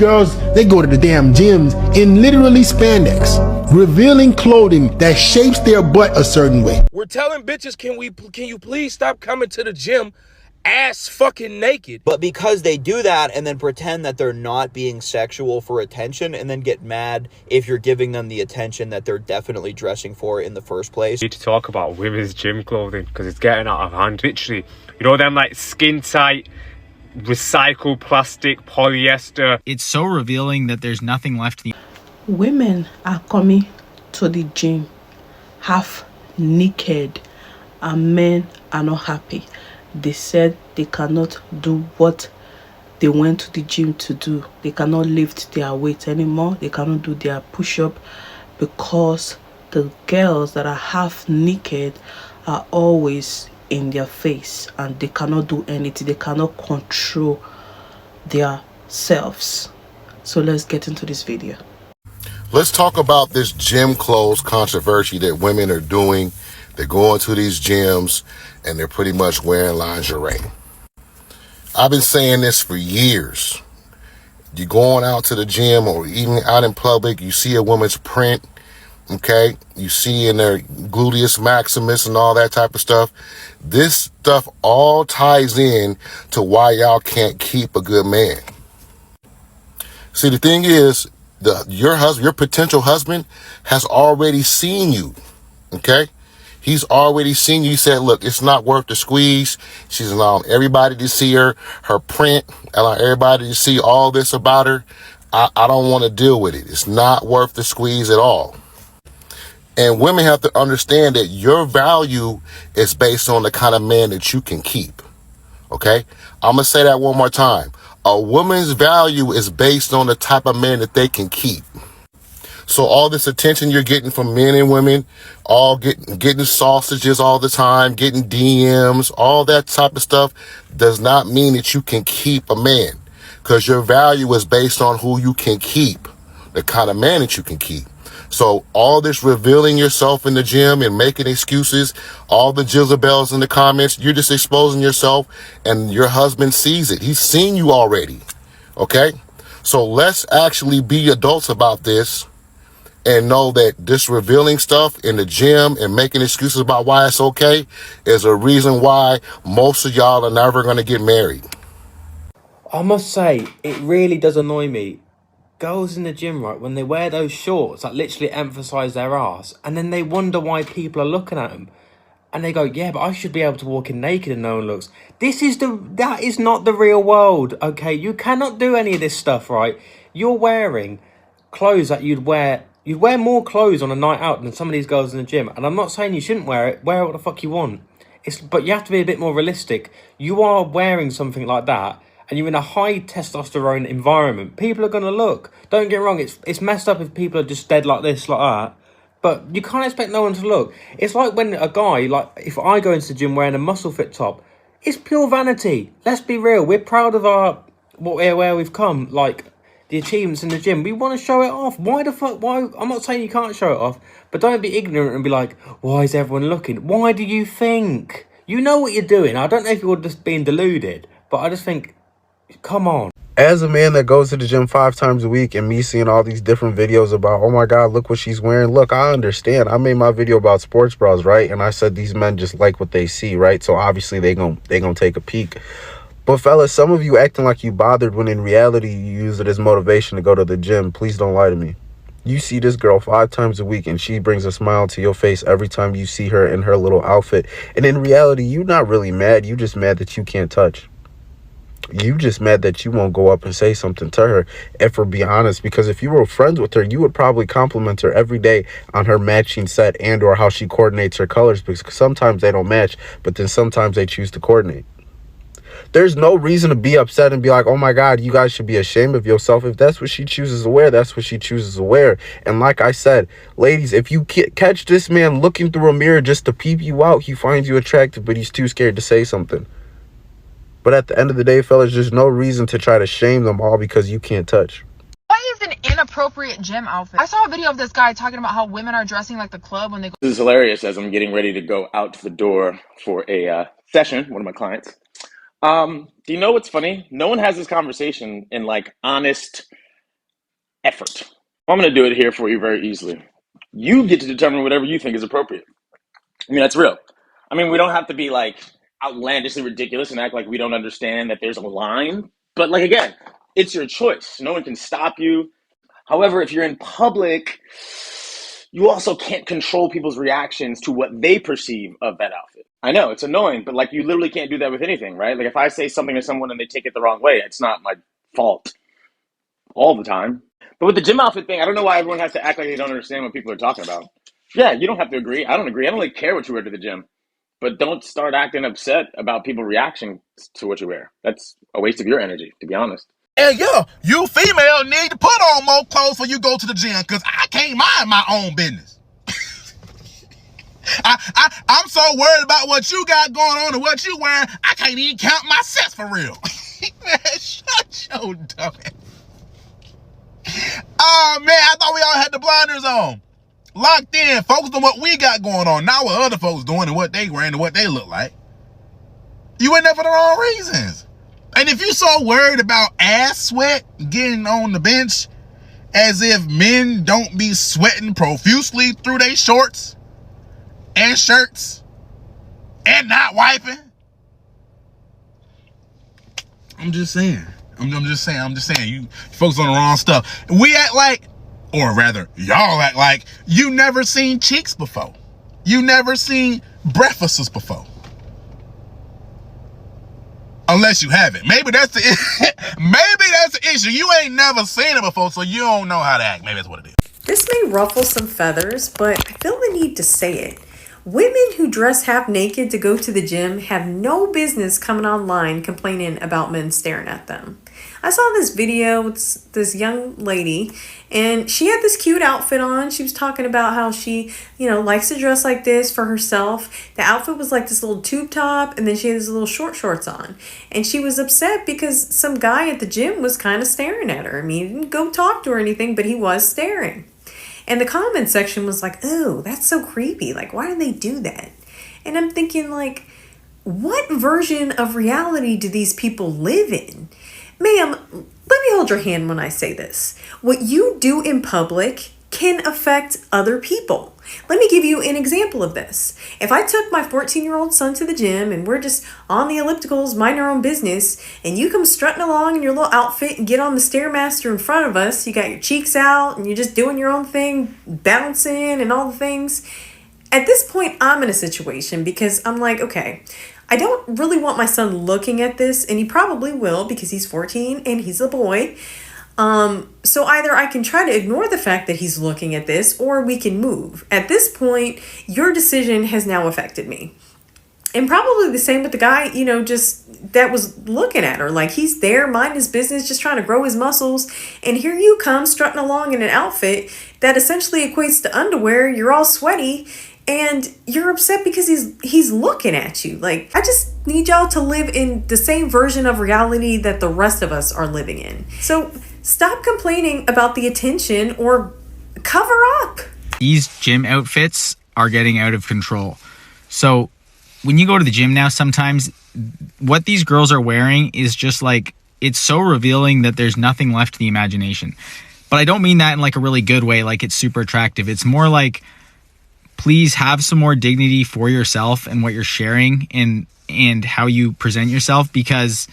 girls, they go to the damn gyms in literally spandex, revealing clothing that shapes their butt a certain way. We're telling bitches, can you please stop coming to the gym ass fucking naked? But because they do that and then pretend that they're not being sexual for attention and then get mad if you're giving them the attention that they're definitely dressing for in the first place. We need to talk about women's gym clothing because it's getting out of hand. Literally, you know them like skin tight, recycled plastic, polyester. It's so revealing that there's nothing left. Women are coming to the gym half naked and men are not happy. They said they cannot do what they went to the gym to do. They cannot lift their weight anymore. They cannot do their push-up because the girls that are half naked are always in their face and they cannot do anything. They cannot control their selves. So let's get into this video. Let's talk about this gym clothes controversy that women are doing. They're going to these gyms and they're pretty much wearing lingerie. I've been saying this for years. You're going out to the gym or even out in public, you see a woman's print, okay? You see in their gluteus maximus and all that type of stuff. This stuff all ties in to why y'all can't keep a good man. See, the thing is, your potential husband has already seen you, okay? He's already seen you. He said, look, it's not worth the squeeze. She's allowing everybody to see her print, allowing everybody to see all this about her. I don't want to deal with it. It's not worth the squeeze at all. And women have to understand that your value is based on the kind of man that you can keep. Okay? I'm going to say that one more time. A woman's value is based on the type of man that they can keep. So all this attention you're getting from men and women, all getting sausages all the time, getting DMs, all that type of stuff does not mean that you can keep a man, because your value is based on who you can keep, the kind of man that you can keep. So all this revealing yourself in the gym and making excuses, all the Jezebels in the comments, you're just exposing yourself and your husband sees it. He's seen you already. Okay? So let's actually be adults about this and know that this revealing stuff in the gym and making excuses about why it's okay is a reason why most of y'all are never going to get married. I must say, it really does annoy me. Girls in the gym, right, when they wear those shorts that literally emphasize their ass, and then they wonder why people are looking at them. And they go, yeah, but I should be able to walk in naked and no one looks. That is not the real world, okay? You cannot do any of this stuff, right? You're wearing clothes that you'd wear more clothes on a night out than some of these girls in the gym. And I'm not saying you shouldn't wear it. Wear what the fuck you want. But you have to be a bit more realistic. You are wearing something like that, and you're in a high testosterone environment. People are going to look. Don't get me wrong. It's messed up if people are just dead like this, like that. But you can't expect no one to look. It's like when a guy, like if I go into the gym wearing a muscle fit top, it's pure vanity. Let's be real. We're proud of where we've come. Like, the achievements in the gym, we want to show it off. Why? I'm not saying you can't show it off, but don't be ignorant and be like, why is everyone looking? Why do you think? You know what you're doing. I don't know if you're just being deluded, but I just think, come on. As a man that goes to the gym 5 times a week and me seeing all these different videos about, oh my God, look what she's wearing. Look, I understand. I made my video about sports bras, right? And I said these men just like what they see, right? So obviously they gonna take a peek. But fellas, some of you acting like you bothered when in reality you use it as motivation to go to the gym. Please don't lie to me. You see this girl 5 times a week and she brings a smile to your face every time you see her in her little outfit. And in reality, you're not really mad. You just mad that you can't touch. You just mad that you won't go up and say something to her. And for be honest, because if you were friends with her, you would probably compliment her every day on her matching set and or how she coordinates her colors, because sometimes they don't match, but then sometimes they choose to coordinate. There's no reason to be upset and be like, oh my God, you guys should be ashamed of yourself. If that's what she chooses to wear, that's what she chooses to wear. And like I said, ladies, if you catch this man looking through a mirror just to peep you out, he finds you attractive, but he's too scared to say something. But at the end of the day, fellas, there's no reason to try to shame them all because you can't touch. What is an inappropriate gym outfit? I saw a video of this guy talking about how women are dressing like the club when they go. This is hilarious as I'm getting ready to go out to the door for a session, one of my clients. Do you know what's funny? No one has this conversation in like honest, effort. I'm going to do it here for you very easily. You get to determine whatever you think is appropriate. I mean, that's real. I mean, we don't have to be like outlandishly ridiculous and act like we don't understand that there's a line. But like, again, it's your choice. No one can stop you. However, if you're in public, you also can't control people's reactions to what they perceive of that outfit. I know it's annoying, but like you literally can't do that with anything, right? Like if I say something to someone and they take it the wrong way, it's not my fault all the time. But with the gym outfit thing, I don't know why everyone has to act like they don't understand what people are talking about. Yeah, you don't have to agree. I don't agree. I don't really care what you wear to the gym. But don't start acting upset about people reacting to what you wear. That's a waste of your energy, to be honest. And yeah, you female need to put on more clothes when you go to the gym, because I can't mind my own business. I'm so worried about what you got going on and what you wearing, I can't even count my sets for real. Man, shut your dumb ass. Oh man, I thought we all had the blinders on. Locked in, focused on what we got going on, not what other folks doing and what they wearing and what they look like. You in there for the wrong reasons. And if you're so worried about ass sweat getting on the bench, as if men don't be sweating profusely through their shorts and shirts and not wiping. I'm just saying. I'm just saying. You folks on the wrong stuff. We act like, or rather, y'all act like you never seen cheeks before. You never seen breakfasts before. Unless you haven't. Maybe that's the issue. You ain't never seen it before, so you don't know how to act. Maybe that's what it is. This may ruffle some feathers, but I feel the need to say it. Women who dress half naked to go to the gym have no business coming online complaining about men staring at them. I saw this video with this young lady, and she had this cute outfit on. She was talking about how she, likes to dress like this for herself. The outfit was like this little tube top, and then she had these little short shorts on. And she was upset because some guy at the gym was kind of staring at her. I mean, he didn't go talk to her or anything, but he was staring. And the comment section was like, oh, that's so creepy. Like, why do they do that? And I'm thinking, like, what version of reality do these people live in? Ma'am, let me hold your hand when I say this. What you do in public can affect other people. Let me give you an example of this. If I took my 14-year-old son to the gym and we're just on the ellipticals, mind our own business, and you come strutting along in your little outfit and get on the Stairmaster in front of us, you got your cheeks out and you're just doing your own thing, bouncing and all the things. At this point, I'm in a situation because I'm like, okay, I don't really want my son looking at this, and he probably will because he's 14 and he's a boy. So either I can try to ignore the fact that he's looking at this, or we can move. At this point, your decision has now affected me. And probably the same with the guy, just that was looking at her. Like, he's there, mind his business, just trying to grow his muscles. And here you come strutting along in an outfit that essentially equates to underwear. You're all sweaty and you're upset because he's looking at you. Like, I just need y'all to live in the same version of reality that the rest of us are living in. So stop complaining about the attention or cover up. These gym outfits are getting out of control. So when you go to the gym now, sometimes what these girls are wearing is just like, it's so revealing that there's nothing left to the imagination. But I don't mean that in like a really good way, like it's super attractive. It's more like, please have some more dignity for yourself and what you're sharing and how you present yourself, because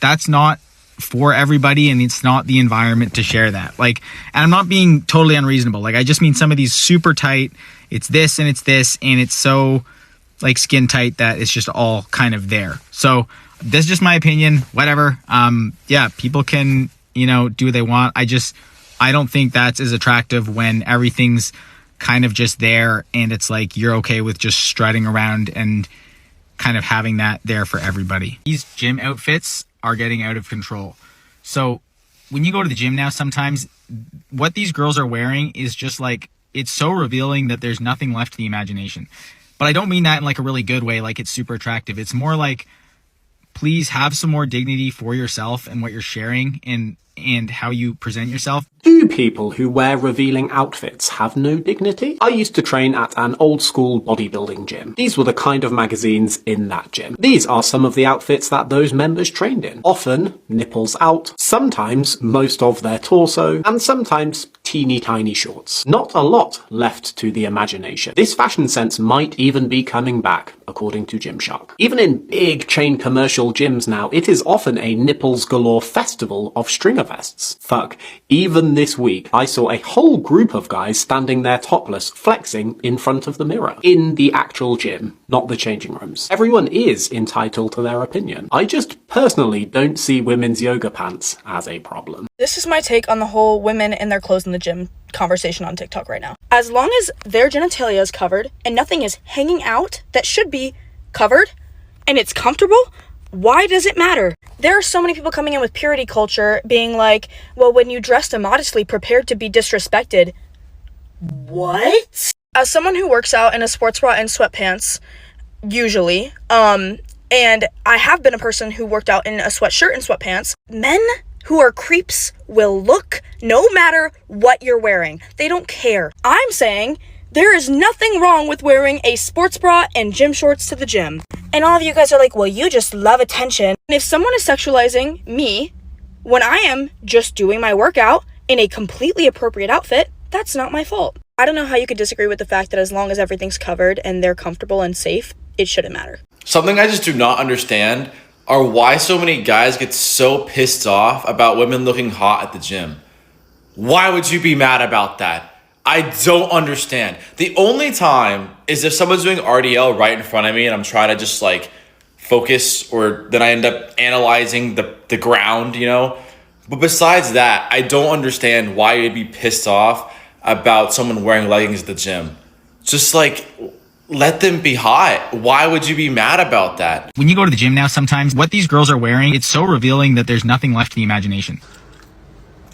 that's not for everybody and it's not the environment to share that. Like, and I'm not being totally unreasonable. Like, I just mean some of these super tight, it's this and it's so like skin tight that it's just all kind of there. So this is just my opinion, whatever. Yeah, people can, do what they want. I don't think that's as attractive when everything's kind of just there and it's like you're okay with just strutting around and kind of having that there for everybody. These gym outfits are getting out of control. So when you go to the gym now, sometimes what these girls are wearing is just like, it's so revealing that there's nothing left to the imagination. But I don't mean that in like a really good way, like it's super attractive. It's more like, please have some more dignity for yourself and what you're sharing and how you present yourself. Do people who wear revealing outfits have no dignity? I used to train at an old school bodybuilding gym. These were the kind of magazines in that gym. These are some of the outfits that those members trained in. Often nipples out, sometimes most of their torso, and sometimes teeny tiny shorts. Not a lot left to the imagination. This fashion sense might even be coming back, according to Gymshark. Even in big chain commercial gyms now, it is often a nipples galore festival of stringer vests. Fuck, even this week I saw a whole group of guys standing there topless, flexing in front of the mirror. In the actual gym, not the changing rooms. Everyone is entitled to their opinion. I just personally don't see women's yoga pants as a problem. This is my take on the whole women and their clothes in the gym conversation on TikTok right now. As long as their genitalia is covered and nothing is hanging out that should be covered and it's comfortable, why does it matter? There are so many people coming in with purity culture being like, well, when you dressed immodestly, prepared to be disrespected. What? As someone who works out in a sports bra and sweatpants, usually, and I have been a person who worked out in a sweatshirt and sweatpants, men who are creeps will look no matter what you're wearing. They don't care. I'm saying there is nothing wrong with wearing a sports bra and gym shorts to the gym. And all of you guys are like, well, you just love attention. And if someone is sexualizing me when I am just doing my workout in a completely appropriate outfit, that's not my fault. I don't know how you could disagree with the fact that as long as everything's covered and they're comfortable and safe, it shouldn't matter. Something I just do not understand are why so many guys get so pissed off about women looking hot at the gym. Why would you be mad about that? I don't understand. The only time is if someone's doing RDL right in front of me and I'm trying to just like focus, or then I end up analyzing the ground, you know? But besides that, I don't understand why you'd be pissed off about someone wearing leggings at the gym. Just like, let them be hot. Why would you be mad about that? When you go to the gym now, sometimes what these girls are wearing, it's so revealing that there's nothing left to the imagination.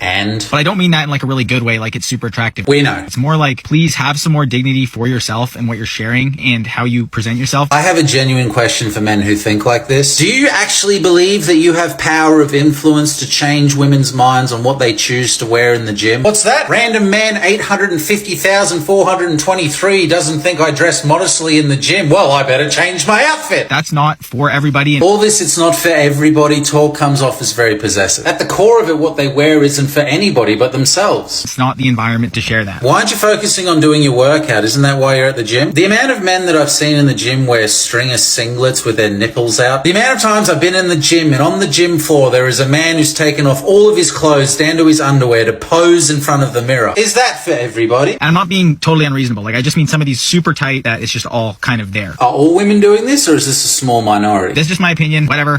And? But I don't mean that in like a really good way, like it's super attractive. We know. It's more like, please have some more dignity for yourself and what you're sharing and how you present yourself. I have a genuine question for men who think like this. Do you actually believe that you have power of influence to change women's minds on what they choose to wear in the gym? What's that? Random man 850,423 doesn't think I dress modestly in the gym. Well, I better change my outfit. That's not for everybody. All this, it's not for everybody, talk comes off as very possessive. At the core of it, what they wear isn't for anybody but themselves. It's not the environment to share that. Why aren't you focusing on doing your workout? Isn't that why you're at the gym? The amount of men that I've seen in the gym wear stringer singlets with their nipples out. The amount of times I've been in the gym and on the gym floor there is a man who's taken off all of his clothes down to his underwear to pose in front of the mirror. Is that for everybody? And I'm not being totally unreasonable. Like, I just mean some of these super tight that it's just all kind of there. Are all women doing this, or is this a small minority? That's just my opinion. Whatever.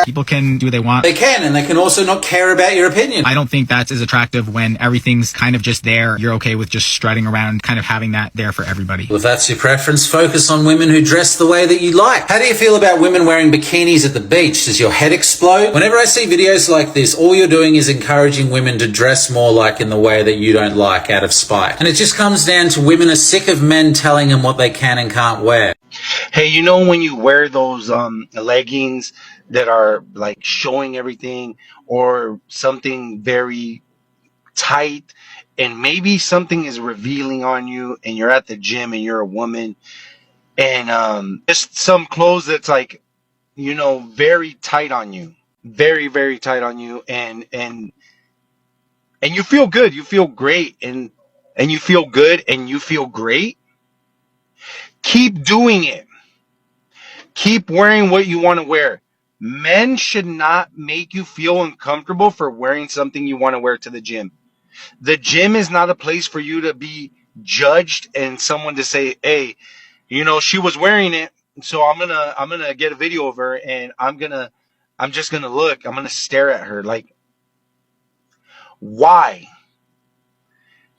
People can do what they want. They can, and they can also not care about your opinion. I don't think that's as attractive when everything's kind of just there. You're okay with just strutting around, kind of having that there for everybody. Well, if that's your preference, focus on women who dress the way that you like. How do you feel about women wearing bikinis at the beach? Does your head explode? Whenever I see videos like this, all you're doing is encouraging women to dress more like in the way that you don't like out of spite. And it just comes down to women are sick of men telling them what they can and can't wear. Hey, you know when you wear those leggings that are like showing everything, or something very tight, and maybe something is revealing on you, and you're at the gym and you're a woman, and just some clothes that's like, you know, very tight on you, very, very tight on you, and you feel good, you feel great, and you feel good and you feel great. Keep doing it. Keep wearing what you want to wear. Men should not make you feel uncomfortable for wearing something you want to wear to the gym. The gym is not a place for you to be judged and someone to say, hey, you know, she was wearing it, so I'm gonna get a video of her, and I'm just gonna look, I'm gonna stare at her. Like, why?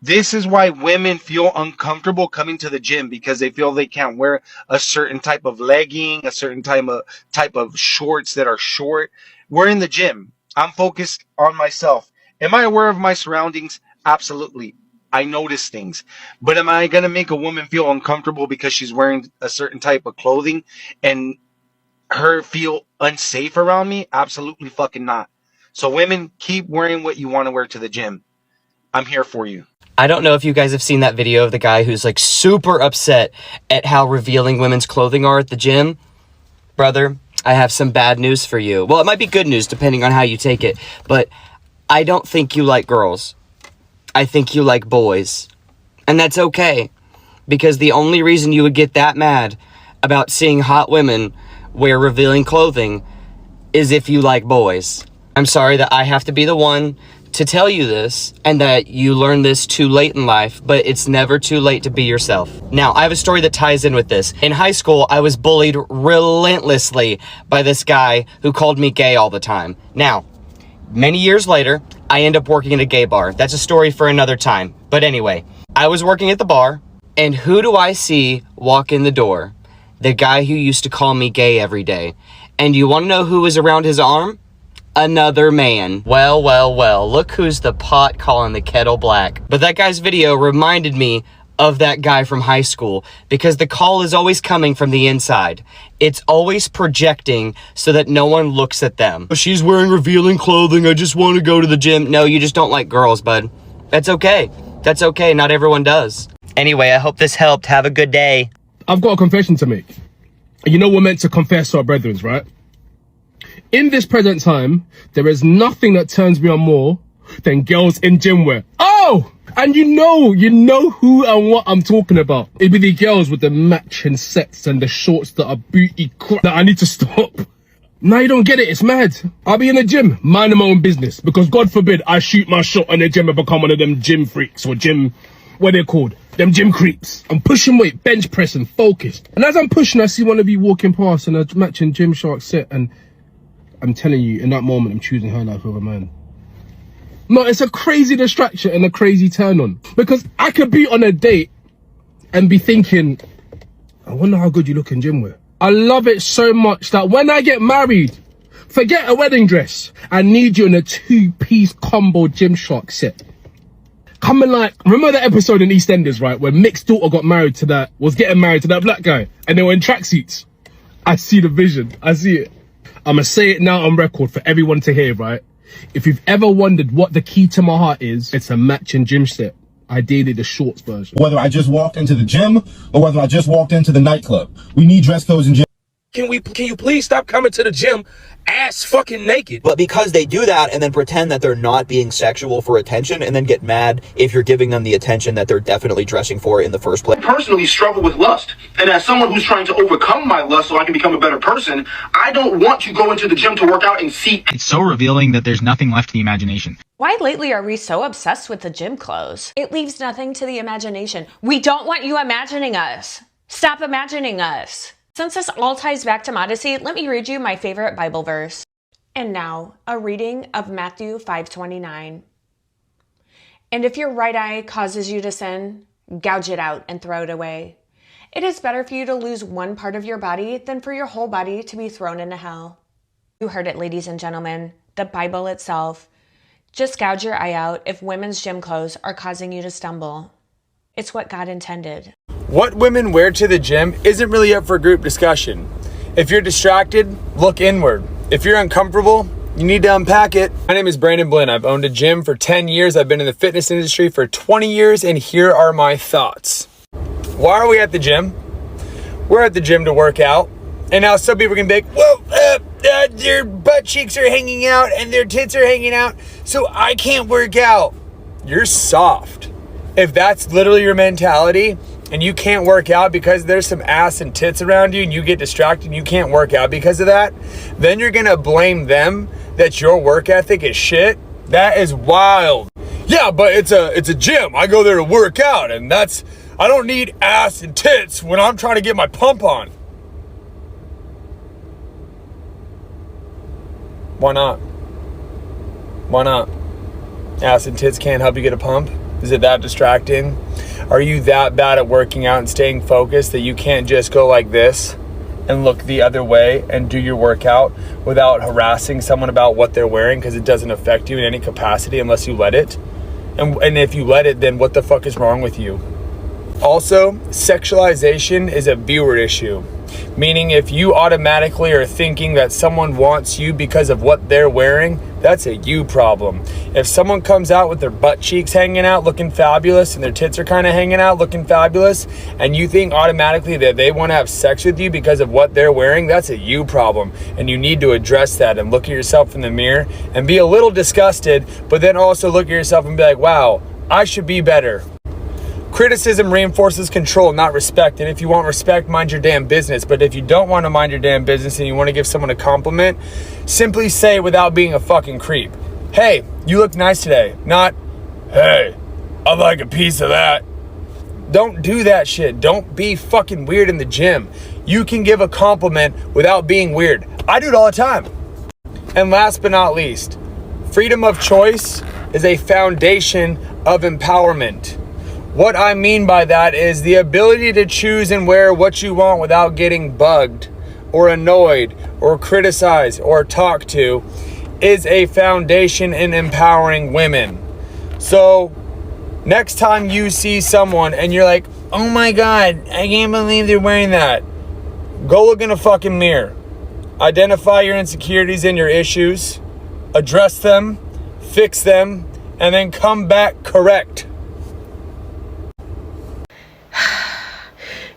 This is why women feel uncomfortable coming to the gym, because they feel they can't wear a certain type of legging, a certain type of shorts that are short. We're in the gym. I'm focused on myself. Am I aware of my surroundings? Absolutely. I notice things. But am I going to make a woman feel uncomfortable because she's wearing a certain type of clothing and her feel unsafe around me? Absolutely fucking not. So women, keep wearing what you want to wear to the gym. I'm here for you. I don't know if you guys have seen that video of the guy who's like super upset at how revealing women's clothing are at the gym. Brother, I have some bad news for you. Well, it might be good news depending on how you take it, but I don't think you like girls. I think you like boys. And that's okay, because the only reason you would get that mad about seeing hot women wear revealing clothing is if you like boys. I'm sorry that I have to be the one to tell you this and that you learn this too late in life, but it's never too late to be yourself. Now, I have a story that ties in with this. In high school, I was bullied relentlessly by this guy who called me gay all the time. Now, many years later, I end up working at a gay bar. That's a story for another time. But anyway, I was working at the bar, and who do I see walk in the door? The guy who used to call me gay every day. And you want to know who was around his arm? Another man. Well, look who's the pot calling the kettle black. But that guy's video reminded me of that guy from high school, because the call is always coming from the inside. It's always projecting so that no one looks at them. She's wearing revealing clothing, I just want to go to the gym. No, you just don't like girls, bud. That's okay. That's okay, not everyone does. Anyway, I hope this helped. Have a good day. I've got a confession to make. You know we're meant to confess to our brethren, right? In this present time, there is nothing that turns me on more than girls in gym wear. Oh! And you know who and what I'm talking about. It'd be the girls with the matching sets and the shorts that are booty crap that I need to stop. Now you don't get it, it's mad. I'll be in the gym, minding my own business, because God forbid I shoot my shot in the gym and become one of them gym freaks or gym, what they're called, them gym creeps. I'm pushing weight, bench pressing, focused. And as I'm pushing, I see one of you walking past in a matching Gymshark set, and I'm telling you, in that moment, I'm choosing her life over mine. No, it's a crazy distraction and a crazy turn on. Because I could be on a date and be thinking, I wonder how good you look in gym wear. I love it so much that when I get married, forget a wedding dress, I need you in a 2-piece combo Gymshark set. Coming like, remember that episode in EastEnders, right? Where Mick's daughter was getting married to that black guy, and they were in tracksuits. I see the vision, I see it. I'm gonna say it now on record for everyone to hear, right? If you've ever wondered what the key to my heart is, it's a matching gym set. Ideally the shorts version. Whether I just walked into the gym or whether I just walked into the nightclub, we need dress codes and gym. Can you please stop coming to the gym ass fucking naked? But because they do that and then pretend that they're not being sexual for attention and then get mad if you're giving them the attention that they're definitely dressing for in the first place. I personally struggle with lust. And as someone who's trying to overcome my lust so I can become a better person, I don't want to go into the gym to work out and see. It's so revealing that there's nothing left to the imagination. Why lately are we so obsessed with the gym clothes? It leaves nothing to the imagination. We don't want you imagining us. Stop imagining us. Since this all ties back to modesty, let me read you my favorite Bible verse. And now, a reading of Matthew 5:29. And if your right eye causes you to sin, gouge it out and throw it away. It is better for you to lose one part of your body than for your whole body to be thrown into hell. You heard it, ladies and gentlemen. The Bible itself. Just gouge your eye out if women's gym clothes are causing you to stumble. It's what God intended. What women wear to the gym isn't really up for group discussion. If you're distracted, look inward. If you're uncomfortable, you need to unpack it. My name is Brandon Blinn. I've owned a gym for 10 years. I've been in the fitness industry for 20 years, and here are my thoughts. Why are we at the gym? We're at the gym to work out. And now some people can be like, well, their butt cheeks are hanging out and their tits are hanging out, so I can't work out. You're soft. If that's literally your mentality, and you can't work out because there's some ass and tits around you and you get distracted and you can't work out because of that, then you're gonna blame them that your work ethic is shit. That is wild. Yeah, but it's a gym. I go there to work out, and I don't need ass and tits when I'm trying to get my pump on. Why not? Why not? Ass and tits can't help you get a pump? Is it that distracting? Are you that bad at working out and staying focused that you can't just go like this and look the other way and do your workout without harassing someone about what they're wearing because it doesn't affect you in any capacity unless you let it? And if you let it, then what the fuck is wrong with you? Also, sexualization is a viewer issue. Meaning if you automatically are thinking that someone wants you because of what they're wearing, that's a you problem. If someone comes out with their butt cheeks hanging out looking fabulous and their tits are kind of hanging out looking fabulous, and you think automatically that they want to have sex with you because of what they're wearing, that's a you problem. And you need to address that and look at yourself in the mirror and be a little disgusted, but then also look at yourself and be like, wow, I should be better. Criticism reinforces control, not respect. And if you want respect, mind your damn business. But if you don't want to mind your damn business and you want to give someone a compliment, simply say it without being a fucking creep. Hey, you look nice today. Not, hey, I'd like a piece of that. Don't do that shit. Don't be fucking weird in the gym. You can give a compliment without being weird. I do it all the time. And last but not least, freedom of choice is a foundation of empowerment. What I mean by that is the ability to choose and wear what you want without getting bugged or annoyed or criticized or talked to is a foundation in empowering women. So next time you see someone and you're like, oh my God, I can't believe they're wearing that, go look in a fucking mirror. Identify your insecurities and your issues, address them, fix them, and then come back correct.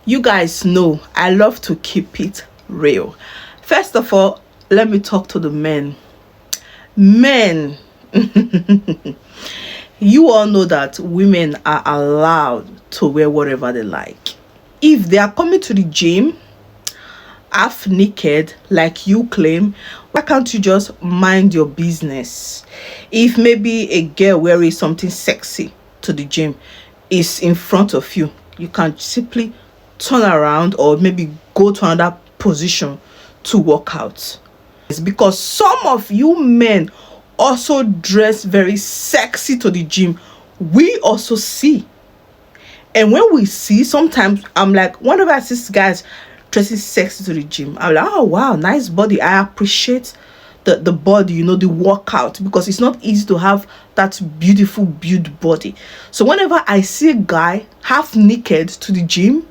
You guys know I love to keep it real. First of all, let me talk to the men. Men, you all know that women are allowed to wear whatever they like. If they are coming to the gym half naked like you claim, why can't you just mind your business? If maybe a girl wearing something sexy to the gym is in front of you, you can simply turn around or maybe go to another position to work out. It's because some of you men also dress very sexy to the gym. We also see, and when we see, sometimes I'm like, whenever I see guys dressing sexy to the gym, I'm like, oh wow, nice body. I appreciate the body, you know, the workout, because it's not easy to have that beautiful built body. So whenever I see a guy half naked to the gym,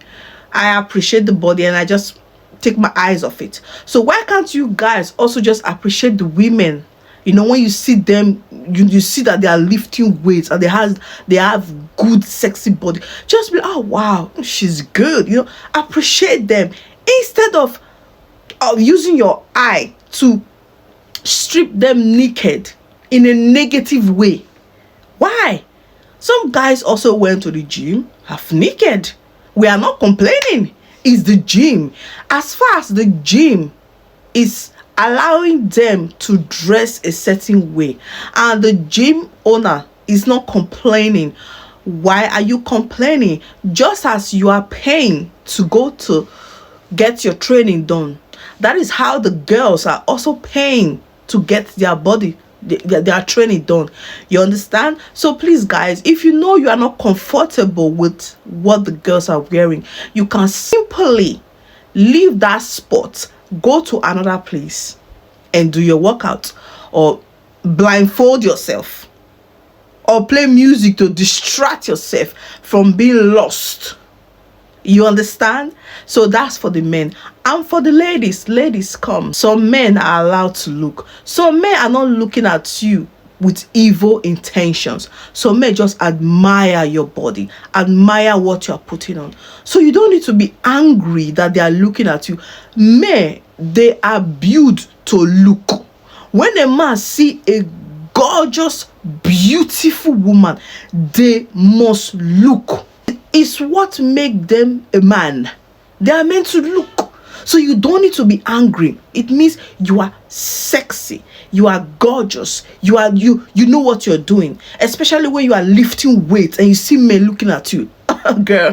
I appreciate the body and I just take my eyes off it. So why can't you guys also just appreciate the women? You know, when you see them, you see that they are lifting weights and they have good sexy body. Just be like, oh wow, she's good. You know, appreciate them instead of using your eye to strip them naked in a negative way. Why? Some guys also went to the gym half naked. We are not complaining. It's the gym. As far as the gym is allowing them to dress a certain way and the gym owner is not complaining, why are you complaining? Just as you are paying to go to get your training done, that is how the girls are also paying to get their body, their training done. You understand? So please guys, if you know you are not comfortable with what the girls are wearing, you can simply leave that spot, go to another place and do your workout, or blindfold yourself, or play music to distract yourself from being lost. You understand? So that's for the men. And for the ladies, ladies come. Some men are allowed to look. Some men are not looking at you with evil intentions. Some men just admire your body, admire what you're putting on. So you don't need to be angry that they are looking at you. Men, they are built to look. When a man see a gorgeous, beautiful woman, they must look. It's what makes them a man. They are meant to look. So you don't need to be angry. It means you are sexy, you are gorgeous, you know what you're doing. Especially when you are lifting weights and you see men looking at you. Girl,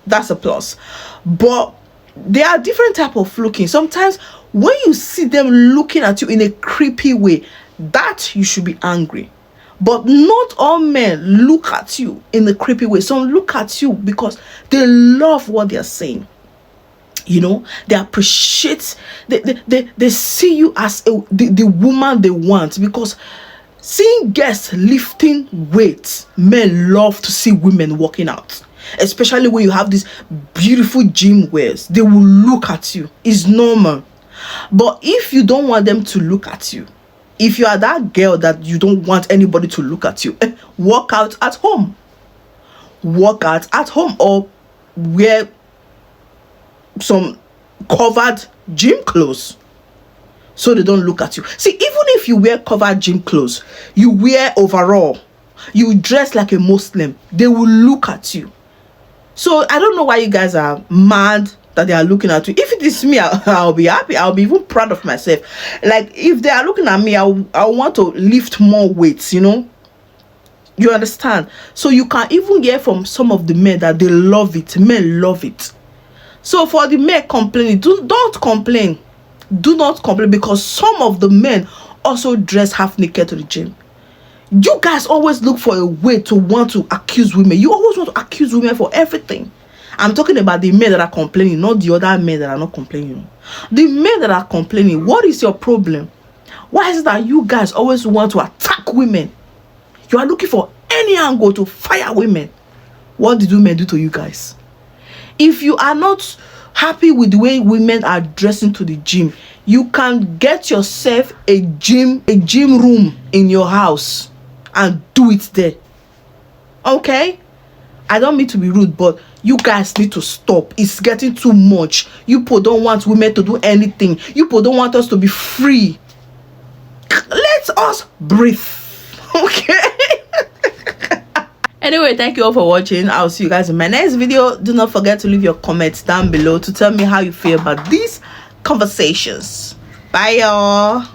that's a plus. But there are different type of looking. Sometimes when you see them looking at you in a creepy way, that you should be angry. But not all men look at you in a creepy way. Some look at you because they love what they're saying. You know, they appreciate, they see you as the woman they want. Because seeing guests lifting weights, men love to see women working out. Especially when you have these beautiful gym wears, they will look at you. It's normal. But if you don't want them to look at you, If you are that girl that you don't want anybody to look at you, work out at home. Work out at home, or wear some covered gym clothes so they don't look at you. See, even if you wear covered gym clothes, you wear overall, you dress like a Muslim, they will look at you. So I don't know why you guys are mad that they are looking at you. If it is me, I'll be happy. I'll be even proud of myself. Like, if they are looking at me, I want to lift more weights, you know. You understand? So you can even hear from some of the men that they love it. Men love it. So for the men complaining, don't complain. Do not complain, because some of the men also dress half naked to the gym. You guys always look for a way to want to accuse women. You always want to accuse women for everything. I'm talking about the men that are complaining, not the other men that are not complaining. The men that are complaining, what is your problem? Why is it that you guys always want to attack women? You are looking for any angle to fire women. What did women do to you guys? If you are not happy with the way women are dressing to the gym, you can get yourself a gym room in your house and do it there. Okay? I don't mean to be rude, but you guys need to stop. It's getting too much. You people don't want women to do anything. You people don't want us to be free. Let us breathe. Okay? Anyway, thank you all for watching. I'll see you guys in my next video. Do not forget to leave your comments down below to tell me how you feel about these conversations. Bye, y'all.